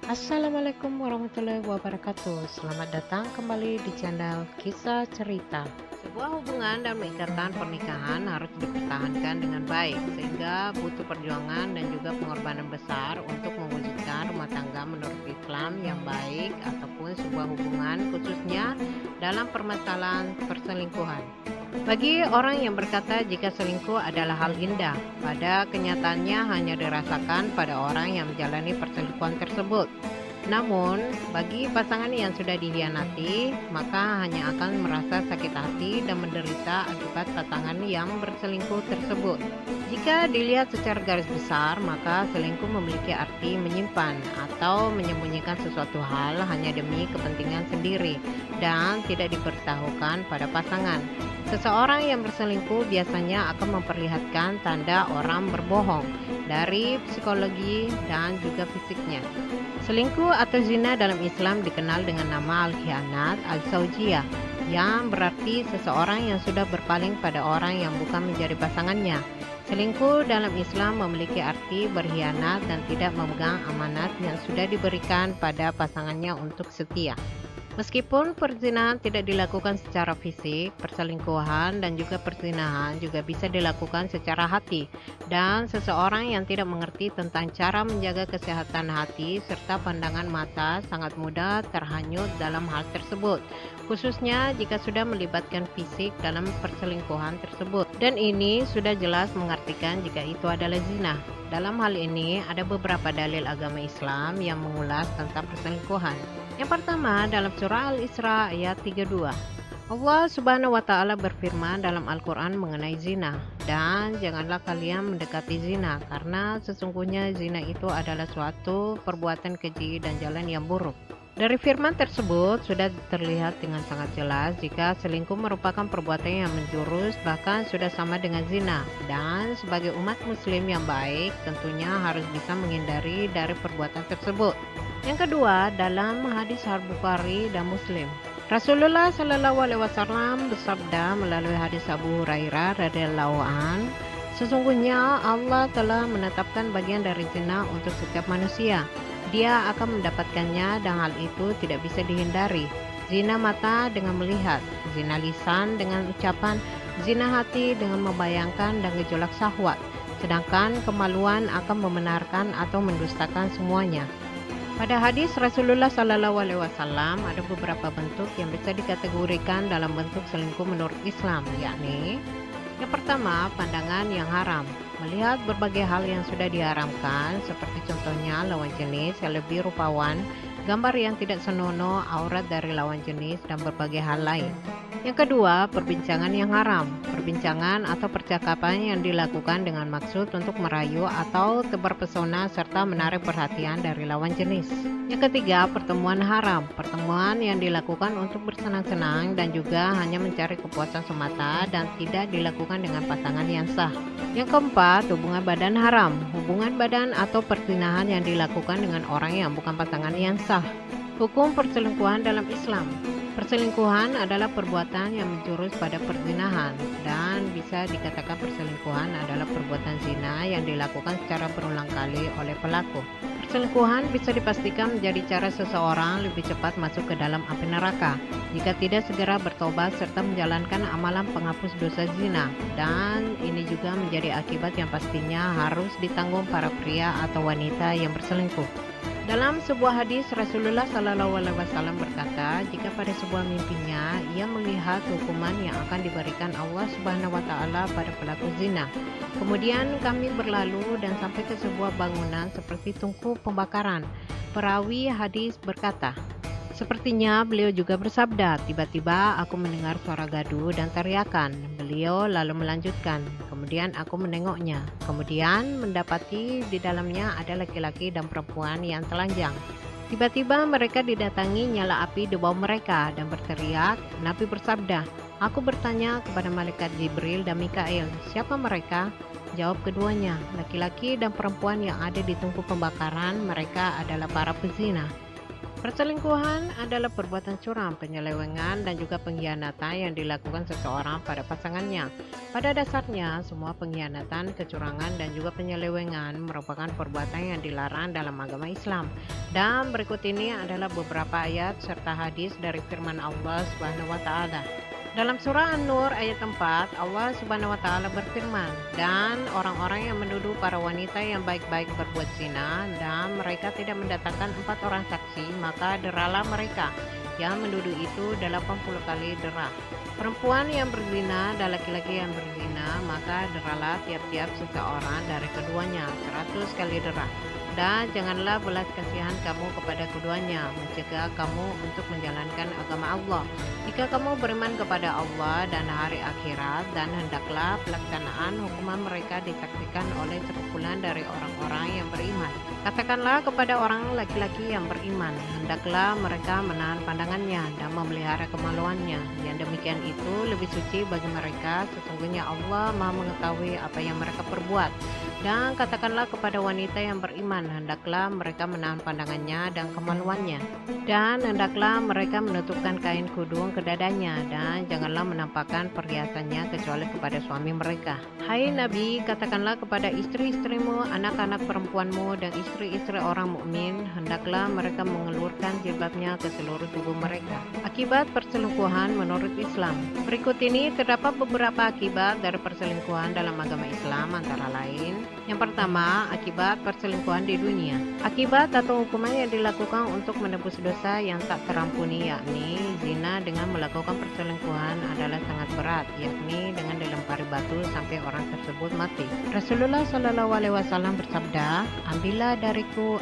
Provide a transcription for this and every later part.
Assalamualaikum warahmatullahi wabarakatuh. Selamat datang kembali di channel Kisah Cerita. Sebuah hubungan dan ikatan pernikahan harus dipertahankan dengan baik, sehingga butuh perjuangan dan juga pengorbanan besar untuk mewujudkan rumah tangga menurut Islam yang baik ataupun sebuah hubungan khususnya dalam permasalahan perselingkuhan. Bagi orang yang berkata jika selingkuh adalah hal indah, pada kenyataannya hanya dirasakan pada orang yang menjalani perselingkuhan tersebut. Namun, bagi pasangan yang sudah dikhianati, maka hanya akan merasa sakit hati dan menderita akibat pasangan yang berselingkuh tersebut. Jika dilihat secara garis besar, maka selingkuh memiliki arti menyimpan atau menyembunyikan sesuatu hal hanya demi kepentingan sendiri dan tidak diberitahukan pada pasangan. Seseorang yang berselingkuh biasanya akan memperlihatkan tanda orang berbohong dari psikologi dan juga fisiknya. Selingkuh atau zina dalam Islam dikenal dengan nama al-khianat al-zaujiyah, yang berarti seseorang yang sudah berpaling pada orang yang bukan menjadi pasangannya. Selingkuh dalam Islam memiliki arti berkhianat dan tidak memegang amanat yang sudah diberikan pada pasangannya untuk setia. Meskipun perzinahan tidak dilakukan secara fisik, perselingkuhan dan juga perzinahan juga bisa dilakukan secara hati. Dan seseorang yang tidak mengerti tentang cara menjaga kesehatan hati serta pandangan mata sangat mudah terhanyut dalam hal tersebut, khususnya jika sudah melibatkan fisik dalam perselingkuhan tersebut. Dan ini sudah jelas mengartikan jika itu adalah zina. Dalam hal ini ada beberapa dalil agama Islam yang mengulas tentang perselingkuhan. Yang pertama dalam surah Al-Isra ayat 32. Allah Subhanahu wa taala berfirman dalam Al-Qur'an mengenai zina, dan janganlah kalian mendekati zina karena sesungguhnya zina itu adalah suatu perbuatan keji dan jalan yang buruk. Dari firman tersebut sudah terlihat dengan sangat jelas jika selingkuh merupakan perbuatan yang menjurus bahkan sudah sama dengan zina, dan sebagai umat muslim yang baik tentunya harus bisa menghindari dari perbuatan tersebut. Yang kedua, dalam hadis Al-Bukhari dan Muslim, Rasulullah Shallallahu Alaihi Wasallam bersabda melalui hadis Abu Hurairah radhiyallahu an, sesungguhnya Allah telah menetapkan bagian dari zina untuk setiap manusia. Dia akan mendapatkannya dan hal itu tidak bisa dihindari. Zina mata dengan melihat, zina lisan dengan ucapan, zina hati dengan membayangkan dan gejolak syahwat. Sedangkan kemaluan akan membenarkan atau mendustakan semuanya. Pada hadis Rasulullah Shallallahu Alaihi Wasallam ada beberapa bentuk yang bisa dikategorikan dalam bentuk selingkuh menurut Islam, yakni yang pertama, pandangan yang haram. Melihat berbagai hal yang sudah diharamkan, seperti contohnya lawan jenis yang lebih rupawan, gambar yang tidak senonoh, aurat dari lawan jenis, dan berbagai hal lain. Yang kedua, perbincangan yang haram. Perbincangan atau percakapan yang dilakukan dengan maksud untuk merayu atau tebar pesona serta menarik perhatian dari lawan jenis. Yang ketiga, pertemuan haram. Pertemuan yang dilakukan untuk bersenang-senang dan juga hanya mencari kepuasan semata dan tidak dilakukan dengan pasangan yang sah. Yang keempat, hubungan badan haram. Hubungan badan atau perzinahan yang dilakukan dengan orang yang bukan pasangan yang sah. Hukum perselingkuhan dalam Islam. Perselingkuhan adalah perbuatan yang menjurus pada perzinahan, dan bisa dikatakan perselingkuhan adalah perbuatan zina yang dilakukan secara berulang kali oleh pelaku. Perselingkuhan bisa dipastikan menjadi cara seseorang lebih cepat masuk ke dalam api neraka jika tidak segera bertobat serta menjalankan amalan penghapus dosa zina, dan ini juga menjadi akibat yang pastinya harus ditanggung para pria atau wanita yang berselingkuh. Dalam sebuah hadis Rasulullah Shallallahu Alaihi Wasallam berkata, jika pada sebuah mimpinya ia melihat hukuman yang akan diberikan Allah Subhanahu Wa Taala pada pelaku zina. Kemudian kami berlalu dan sampai ke sebuah bangunan seperti tungku pembakaran. Perawi hadis berkata, sepertinya beliau juga bersabda, tiba-tiba aku mendengar suara gaduh dan teriakan. Beliau lalu melanjutkan, kemudian aku menengoknya. Kemudian mendapati di dalamnya ada laki-laki dan perempuan yang telanjang. Tiba-tiba mereka didatangi nyala api di bawah mereka dan berteriak. Nabi bersabda, aku bertanya kepada malaikat Jibril dan Mikail, siapa mereka? Jawab keduanya, laki-laki dan perempuan yang ada di tungku pembakaran, mereka adalah para pezina. Perselingkuhan adalah perbuatan curang, penyelewengan, dan juga pengkhianatan yang dilakukan seseorang pada pasangannya. Pada dasarnya, semua pengkhianatan, kecurangan, dan juga penyelewengan merupakan perbuatan yang dilarang dalam agama Islam. Dan berikut ini adalah beberapa ayat serta hadis dari firman Allah Subhanahu wa taala. Dalam surah An-Nur ayat 4, Allah Subhanahu wa taala berfirman, "Dan orang-orang yang menuduh para wanita yang baik-baik berbuat zina dan mereka tidak mendatangkan 4 orang saksi, maka deralah mereka. Yang menuduh itu 80 kali dera. Perempuan yang berzina dan laki-laki yang berzina, maka deralah tiap-tiap seseorang dari keduanya 100 kali dera. Dan janganlah belas kasihan kamu kepada keduanya, mencegah kamu untuk menjalankan agama Allah. Jika kamu beriman kepada Allah dan hari akhirat, dan hendaklah pelaksanaan hukuman mereka disaksikan oleh sekumpulan dari orang-orang yang beriman. Katakanlah kepada orang laki-laki yang beriman, hendaklah mereka menahan pandangannya dan memelihara kemaluannya. Yang demikian itu lebih suci bagi mereka, sesungguhnya Allah Maha mengetahui apa yang mereka perbuat. Dan katakanlah kepada wanita yang beriman, hendaklah mereka menahan pandangannya dan kemaluannya. Dan hendaklah mereka menutupkan kain kudung ke dadanya, dan janganlah menampakkan perhiasannya kecuali kepada suami mereka. Hai Nabi, katakanlah kepada istri-istrimu, anak-anak perempuanmu, dan istri-istri orang mukmin, hendaklah mereka mengelurkan jilbabnya ke seluruh tubuh mereka. Akibat perselingkuhan menurut Islam. Berikut ini terdapat beberapa akibat dari perselingkuhan dalam agama Islam, antara lain: yang pertama, akibat perselingkuhan di dunia. Akibat atau hukuman yang dilakukan untuk menebus dosa yang tak terampuni, yakni zina dengan melakukan perselingkuhan, adalah sangat berat, yakni dengan dilempari batu sampai orang tersebut mati. Rasulullah Shallallahu Alaihi Wasallam bersabda, "Ambillah dariku.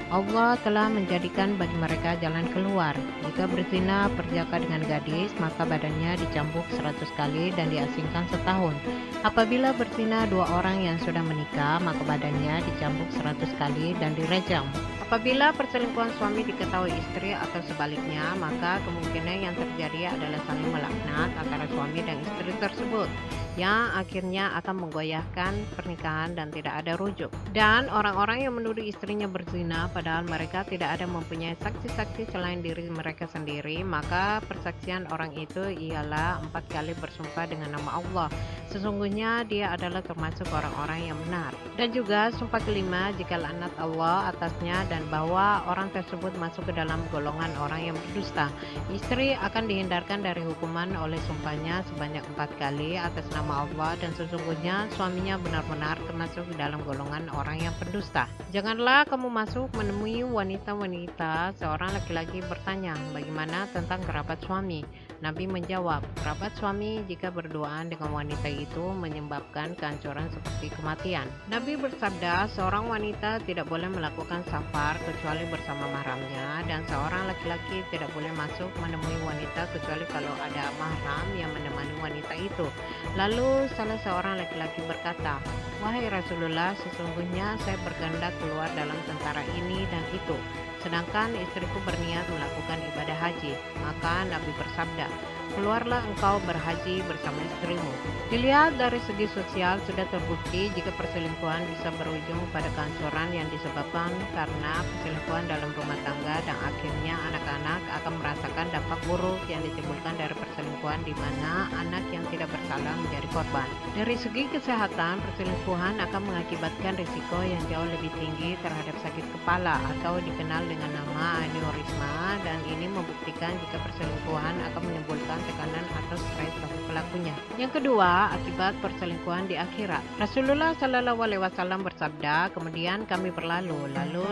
Allah telah menjadikan bagi mereka jalan keluar. Jika berzina perjaka dengan gadis, maka badannya dicambuk 100 kali dan diasingkan setahun. Apabila berzina 2 orang yang sudah menikah, maka badannya dicambuk 100 kali dan direjam. Apabila perselingkuhan suami diketahui istri atau sebaliknya, maka kemungkinan yang terjadi adalah saling melaknat antara suami dan istri tersebut, yang akhirnya akan menggoyahkan pernikahan dan tidak ada rujuk. Dan orang-orang yang menuduh istrinya berzina padahal mereka tidak ada mempunyai saksi-saksi selain diri mereka sendiri, maka persaksian orang itu ialah 4 kali bersumpah dengan nama Allah. Sesungguhnya dia adalah termasuk orang-orang yang benar. Dan juga sumpah kelima jika laknat Allah atasnya dan bahwa orang tersebut masuk ke dalam golongan orang yang berdusta. Istri akan dihindarkan dari hukuman oleh sumpahnya sebanyak 4 kali atas nama Allah, dan sesungguhnya suaminya benar-benar termasuk dalam golongan orang yang pendusta. Janganlah kamu masuk menemui wanita-wanita. Seorang laki-laki bertanya, bagaimana tentang kerabat suami? Nabi menjawab, kerabat suami jika berduaan dengan wanita itu menyebabkan kehancuran seperti kematian. Nabi bersabda, seorang wanita tidak boleh melakukan safar kecuali bersama mahramnya, dan seorang laki-laki tidak boleh masuk menemui wanita kecuali kalau ada mahram yang menemani wanita itu. Lalu salah seorang laki-laki berkata, wahai Rasulullah, sesungguhnya saya berkehendak keluar dalam tentara ini dan itu, sedangkan istriku berniat melakukan ibadah haji. Maka Nabi bersabda, keluarlah engkau berhaji bersama istrimu. Dilihat dari segi sosial, sudah terbukti jika perselingkuhan bisa berujung pada kehancuran yang disebabkan karena perselingkuhan dalam rumah tangga, dan akhirnya anak-anak akan merasakan dampak buruk yang ditimbulkan dari perselingkuhan, di mana anak yang tidak bersalah menjadi korban. Dari segi kesehatan, perselingkuhan akan mengakibatkan risiko yang jauh lebih tinggi terhadap sakit kepala atau dikenal dengan nama aneurisma, dan ini membuktikan jika perselingkuhan akan menimbulkan tekanan atau stres bagi pelakunya. Yang kedua, akibat perselingkuhan di akhirat. Rasulullah Shallallahu Alaihi Wasallam bersabda, kemudian kami berlalu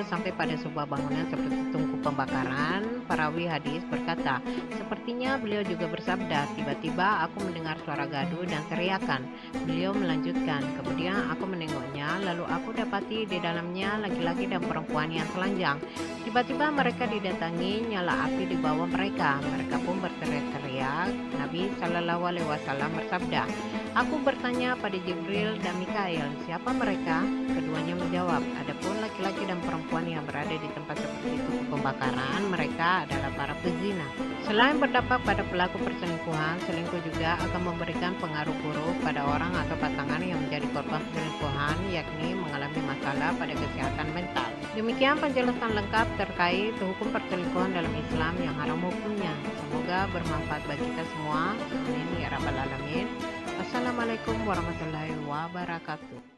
sampai pada sebuah bangunan seperti tungku pembakaran. Perawi hadis berkata, sepertinya beliau juga bersabda, tiba-tiba aku mendengar suara gaduh dan teriakan. Beliau melanjutkan, kemudian aku menengoknya, lalu aku dapati di dalamnya laki-laki dan perempuan yang telanjang. Tiba-tiba mereka didatangi nyala api di bawah mereka. Mereka pun berteriak-teriak. Nabi Shallallahu Alaihi Wasallam bersabda, aku bertanya pada Jibril dan Mikail, siapa mereka? Keduanya menjawab, adapun laki-laki dan perempuan yang berada di tempat seperti itu pembakaran, mereka adalah para pezina. Selain berdampak pada pelaku perselingkuhan, selingkuh juga akan memberikan pengaruh buruk pada orang atau pasangan yang menjadi korban perselingkuhan, yakni mengalami masalah pada kesehatan mental. Demikian penjelasan lengkap terkait hukum perselingkuhan dalam Islam yang haram hukumnya. Semoga bermanfaat bagi kita semua. Amin ya rabbal alamin. Wassalamualaikum warahmatullahi wabarakatuh.